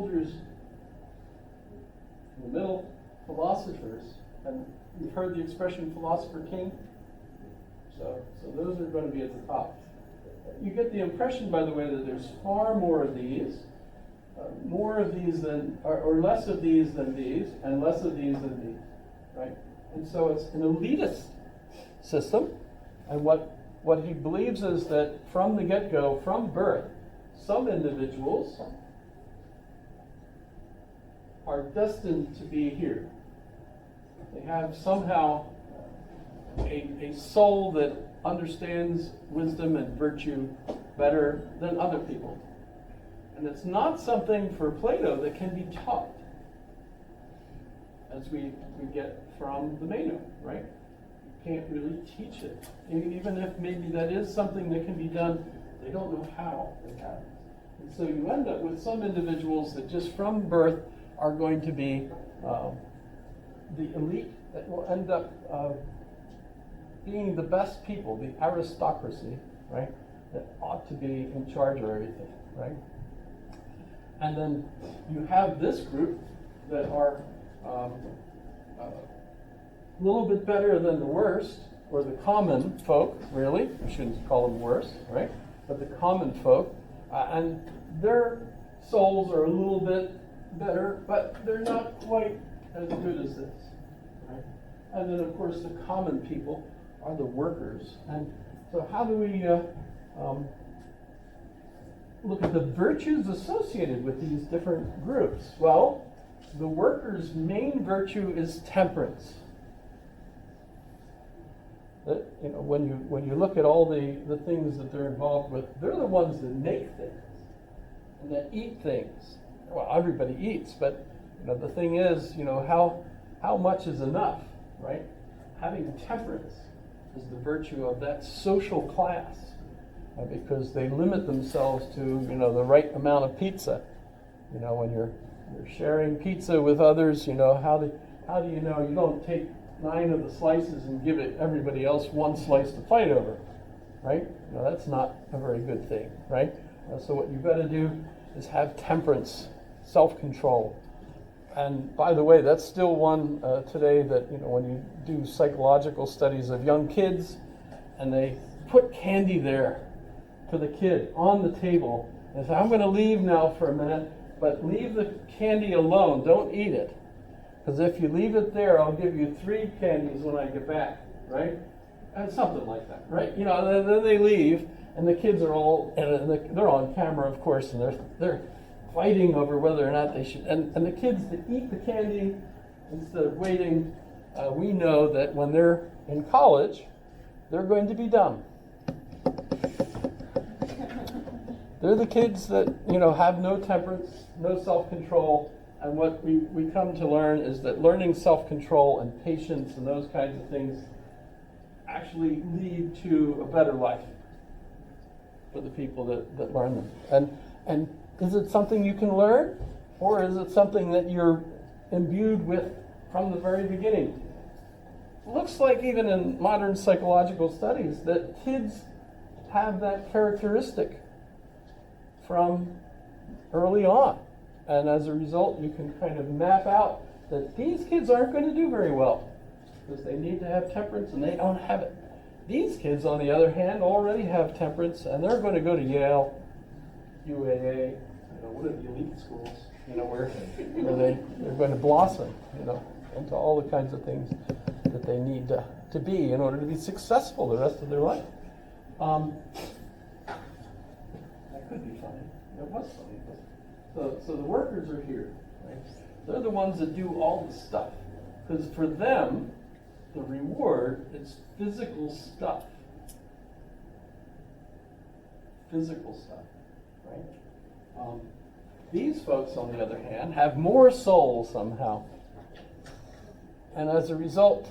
soldiers in the middle, philosophers, and you've heard the expression philosopher king? So those are going to be at the top. You get the impression, by the way, that there's far more of these than, or less of these than these, and less of these than these, right? And so it's an elitist system, and what he believes is that from the get-go, from birth, some individuals are destined to be here. They have somehow a soul that understands wisdom and virtue better than other people. And it's not something for Plato that can be taught, as we get from the Meno, right? You can't really teach it. Even if maybe that is something that can be done, they don't know how it happens. And so you end up with some individuals that just from birth are going to be the elite that will end up being the best people, the aristocracy, right, that ought to be in charge of everything, right? And then you have this group that are a little bit better than the worst, or the common folk, really. We shouldn't call them worse, right? But the common folk, and their souls are a little bit better, but they're not quite as good as this, right? And then, of course, the common people are the workers. And so how do we look at the virtues associated with these different groups? Well, the workers' main virtue is temperance. That, when you look at all the things that they're involved with, they're the ones that make things and that eat things. Well, everybody eats, but the thing is, how much is enough, right? Having temperance is the virtue of that social class, because they limit themselves to the right amount of pizza. When you're sharing pizza with others, how do you know you don't take 9 of the slices and give it everybody else one slice to fight over, right? That's not a very good thing, right? So what you've got to do is have temperance, self-control. And by the way, that's still one today that, when you do psychological studies of young kids and they put candy there for the kid on the table and say, I'm going to leave now for a minute, but leave the candy alone, don't eat it. Because if you leave it there, I'll give you 3 candies when I get back, right? And something like that, right? Then they leave, and the kids are all, and they're on camera, of course, and they're fighting over whether or not they should. And the kids that eat the candy instead of waiting, we know that when they're in college, they're going to be dumb. They're the kids that have no temperance, no self-control. And what we come to learn is that learning self-control and patience and those kinds of things actually lead to a better life for the people that learn them. And is it something you can learn, or is it something that you're imbued with from the very beginning? It looks like even in modern psychological studies that kids have that characteristic from early on. And as a result, you can kind of map out that these kids aren't going to do very well because they need to have temperance and they don't have it. These kids, on the other hand, already have temperance and they're going to go to Yale, UAA, one of the elite schools, where they're going to blossom, into all the kinds of things that they need to be in order to be successful the rest of their life. That could be funny. It was funny. So the workers are here, right? They're the ones that do all the stuff. Because for them, the reward is physical stuff. Physical stuff, right? These folks, on the other hand, have more soul somehow. And as a result,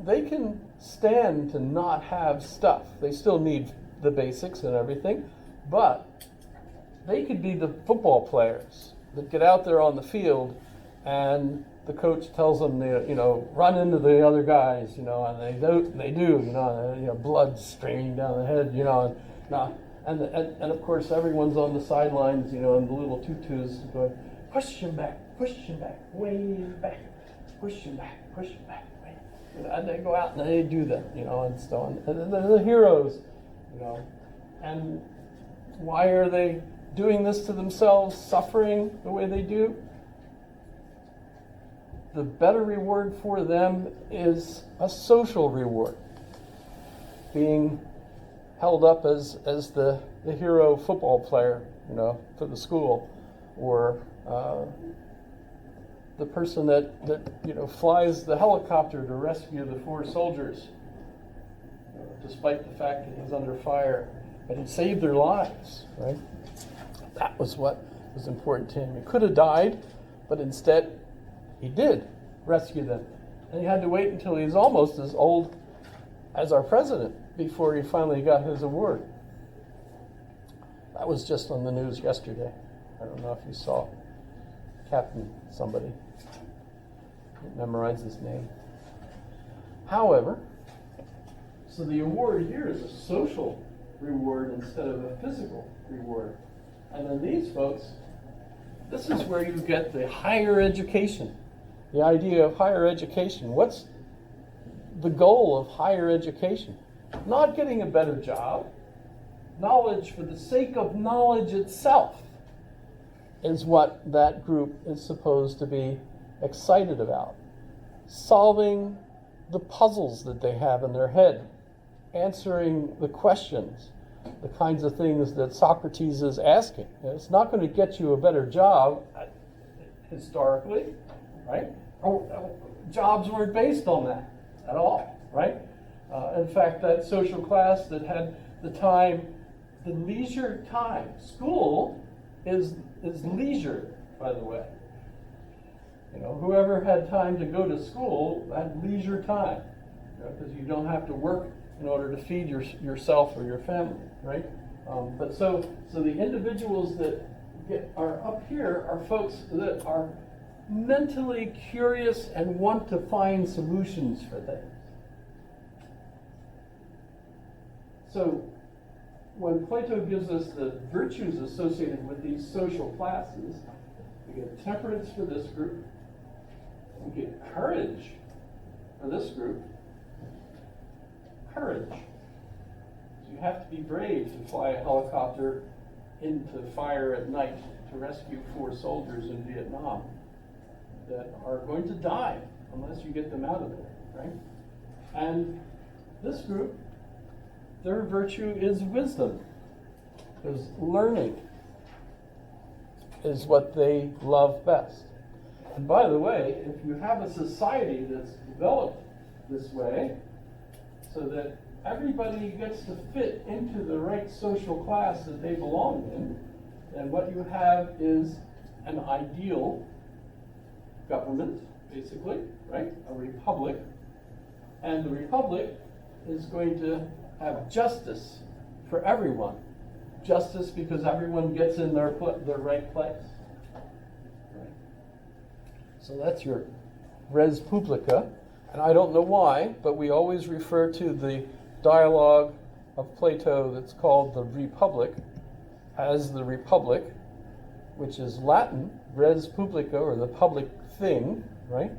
they can stand to not have stuff. They still need the basics and everything, but they could be the football players that get out there on the field and the coach tells them, run into the other guys, and they do, blood streaming down the head, and And of course everyone's on the sidelines, you know, and the little tutus going, push him back, way back, push him back, way. And they go out and they do that, you know, and so on. And they're the heroes, you know. And why are they doing this to themselves, suffering the way they do? The better reward for them is a social reward. Being held up as the hero football player, you know, for the school, or the person that you know flies the helicopter to rescue the 4 soldiers, despite the fact that he's under fire, but he saved their lives, right? That was what was important to him. He could have died, but instead he did rescue them, and he had to wait until he was almost as old as our president before he finally got his award. That was just on the news yesterday. I don't know if you saw Captain somebody. Didn't memorize his name. However, so the award here is a social reward instead of a physical reward. And then these folks, this is where you get the higher education, the idea of higher education. What's the goal of higher education? Not getting a better job. Knowledge for the sake of knowledge itself is what that group is supposed to be excited about. Solving the puzzles that they have in their head, answering the questions, the kinds of things that Socrates is asking. It's not going to get you a better job historically, right? Jobs weren't based on that at all, right? In fact, that social class that had the time, the leisure time. School is leisure, by the way. You know, whoever had time to go to school had leisure time, because you don't have to work in order to feed yourself or your family, right? But so the individuals that are up here are folks that are mentally curious and want to find solutions for things. So when Plato gives us the virtues associated with these social classes, we get temperance for this group, we get courage for this group. Courage. You have to be brave to fly a helicopter into fire at night to rescue 4 soldiers in Vietnam that are going to die unless you get them out of there, right? And this group, their virtue is wisdom, is learning, is what they love best. And by the way, if you have a society that's developed this way, so that everybody gets to fit into the right social class that they belong in, then what you have is an ideal government, basically, right? A republic. And the republic is going to have justice for everyone. Justice because everyone gets in their right place. Right? So that's your res publica. And I don't know why, but we always refer to the dialogue of Plato that's called the Republic as the Republic, which is Latin, res publica, or the public thing, right?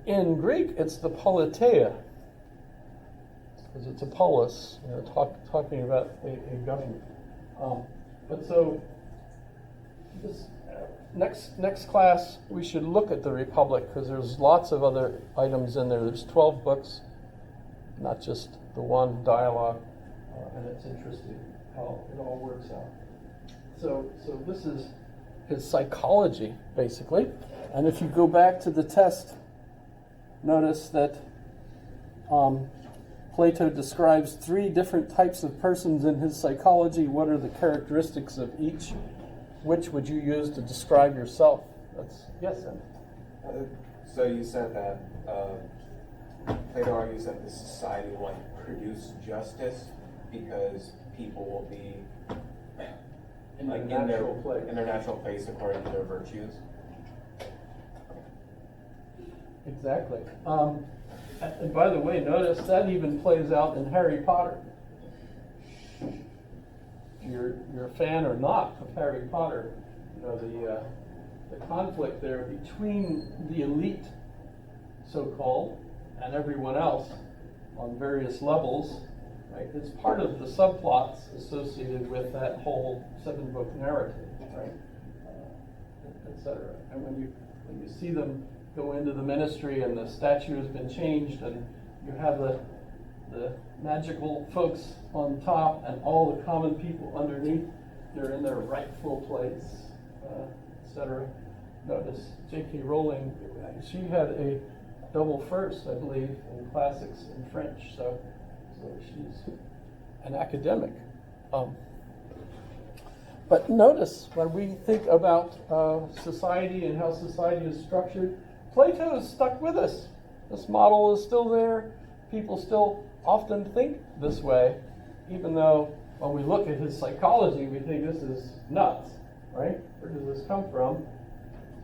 In Greek, it's the politeia, because it's a polis, you know, talking about a government. But so, this next class, we should look at the Republic, because there's lots of other items in there. There's 12 books, not just the one dialogue, and it's interesting how it all works out. So this is his psychology, basically. And if you go back to the test, notice that Plato describes 3 different types of persons in his psychology. What are the characteristics of each? Which would you use to describe yourself? Yes, Andy. So you said that Plato argues that the society will produce justice because people will be in their natural place according to their virtues. Exactly. And by the way, notice that even plays out in Harry Potter. you're a fan or not of Harry Potter, you know, the conflict there between the elite, so-called, and everyone else on various levels, right? It's part of the subplots associated with that whole 7-book narrative, right? Etc. And when you see them go into the ministry and the statue has been changed and you have the magical folks on top and all the common people underneath, they're in their rightful place, etc. Notice J.K. Rowling, she had a double first, I believe, in classics and French, so she's an academic. But notice when we think about society and how society is structured, Plato is stuck with us. This model is still there. People still often think this way, even though when we look at his psychology, we think this is nuts, right? Where does this come from?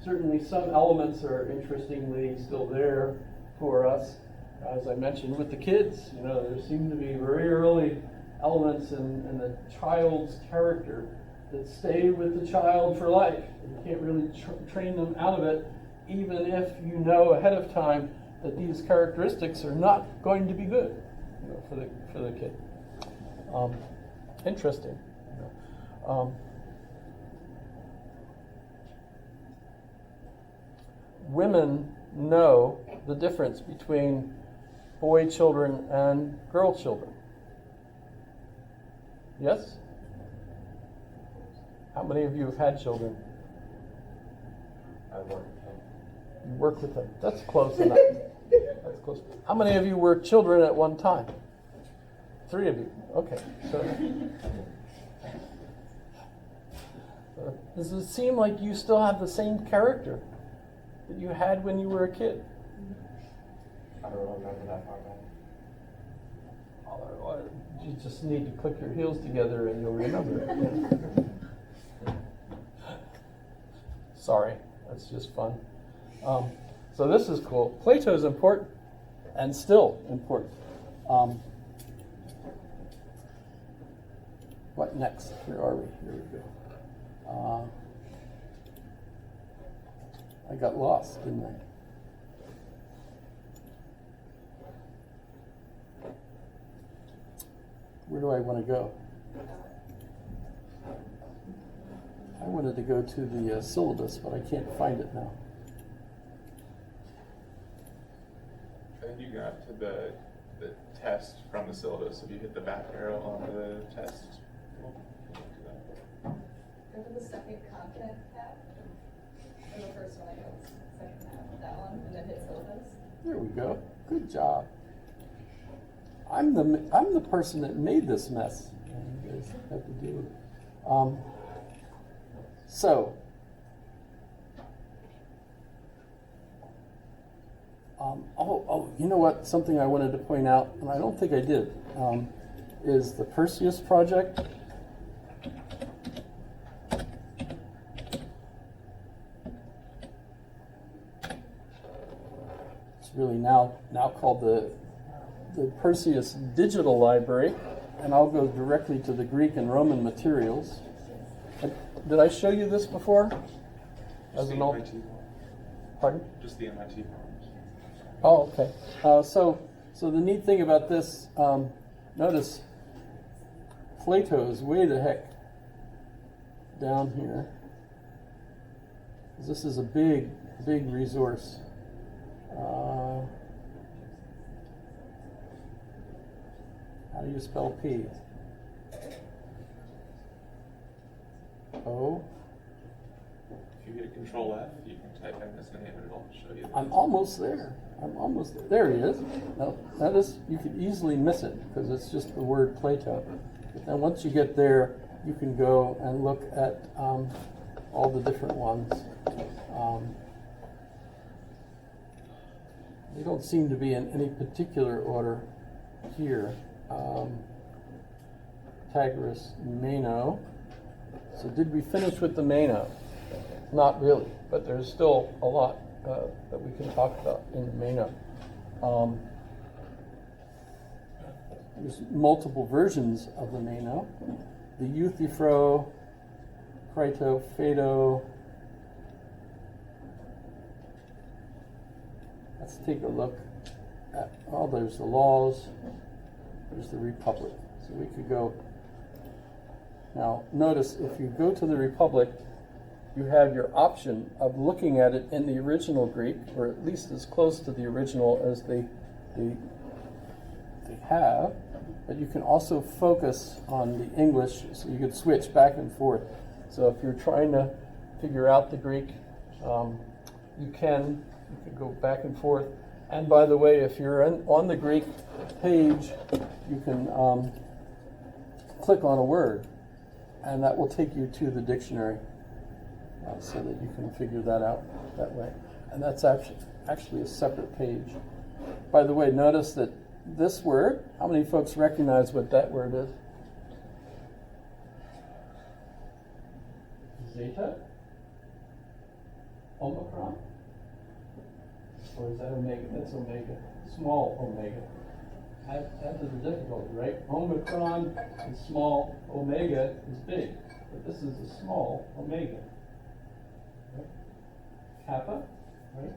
Certainly some elements are interestingly still there for us. As I mentioned with the kids, you know, there seem to be very early elements in the child's character that stay with the child for life. You can't really train them out of it, even if you know ahead of time that these characteristics are not going to be good, you know, for the kid. Interesting. Women know the difference between boy children and girl children. Yes? How many of you have had children? I work with them. You work with them. That's close enough. That's close. How many of you were children at one time? 3 of you. Okay. So, does it seem like you still have the same character that you had when you were a kid? I don't remember that far back. You just need to click your heels together and you'll remember it. Sorry, that's just fun. So this is cool. Plato is important and still important. What next? Where are we? Here we go. I got lost, didn't I? Where do I want to go? I wanted to go to the syllabus, but I can't find it now. I think you got to the test from the syllabus. If you hit the back arrow on the test, we'll do that. Go to the second content tab. Or the first one, I guess. Second tab, that one, and then hit syllabus. There we go. Good job. I'm the person that made this mess. You guys have to deal with it. You know what? Something I wanted to point out, and I don't think I did, is the Perseus project. It's really now called the Perseus Digital Library, and I'll go directly to the Greek and Roman materials. Did I show you this before? Just the MIT one. Pardon? Just the MIT one. Oh, okay. So the neat thing about this, notice Plato is way the heck down here. This is a big resource. How do you spell P? O? If you hit Control F, you can type in this name and it'll show you. I'm almost there. There he is. No, that is, you could easily miss it because it's just the word Plato. But then once you get there, you can go and look at all the different ones. They don't seem to be in any particular order here. Pythagoras, Meno. So did we finish with the Meno? Not really, but there's still a lot that we can talk about in the Meno. There's multiple versions of the Meno. the Euthyphro, Crito, Phaedo. Let's take a look at, oh, there's the Laws, there's the Republic. So we could go, now notice if you go to the Republic, you have your option of looking at it in the original Greek, or at least as close to the original as they have, but you can also focus on the English, so you could switch back and forth. So if you're trying to figure out the Greek, you can go back and forth. And by the way, if you're on the Greek page, you can click on a word, and that will take you to the dictionary, so that you can figure that out that way. And that's actually a separate page. By the way, notice that this word, how many folks recognize what that word is? Zeta? Omicron? Or is that omega? That's omega. Small omega. That is the difficulty, right? Omicron is small, omega is big. But this is a small omega. Right? Kappa, right?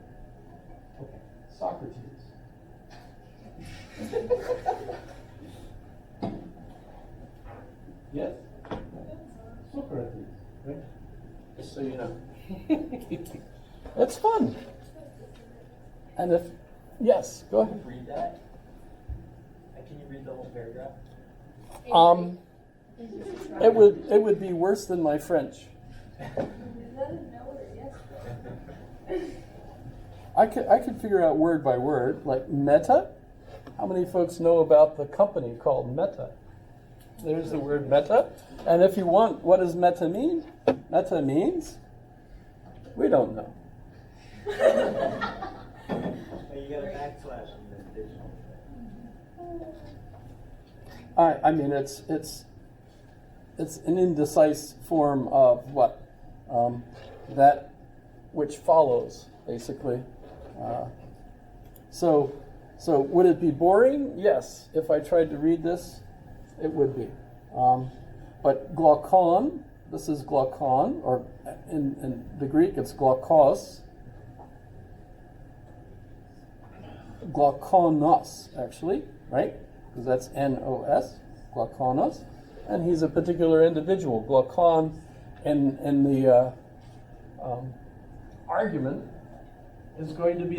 Okay. Socrates. Yes? Socrates, right? Just so you know. It's fun. And if, yes, go ahead. Read that? Can you read the whole paragraph? It would be worse than my French. I could figure out word by word, like Meta. How many folks know about the company called Meta? There's the word Meta. And if you want, what does Meta mean? Meta means, we don't know. You got a backslash in the digital. I mean, it's an indecisive form of what? That which follows, basically. So would it be boring? Yes. If I tried to read this, it would be. But glaucon, this is glaucon, or in the Greek it's glaucos. Glauconos, actually, right? Because that's N-O-S, glauconos. And he's a particular individual. Glaucon in the argument is going to be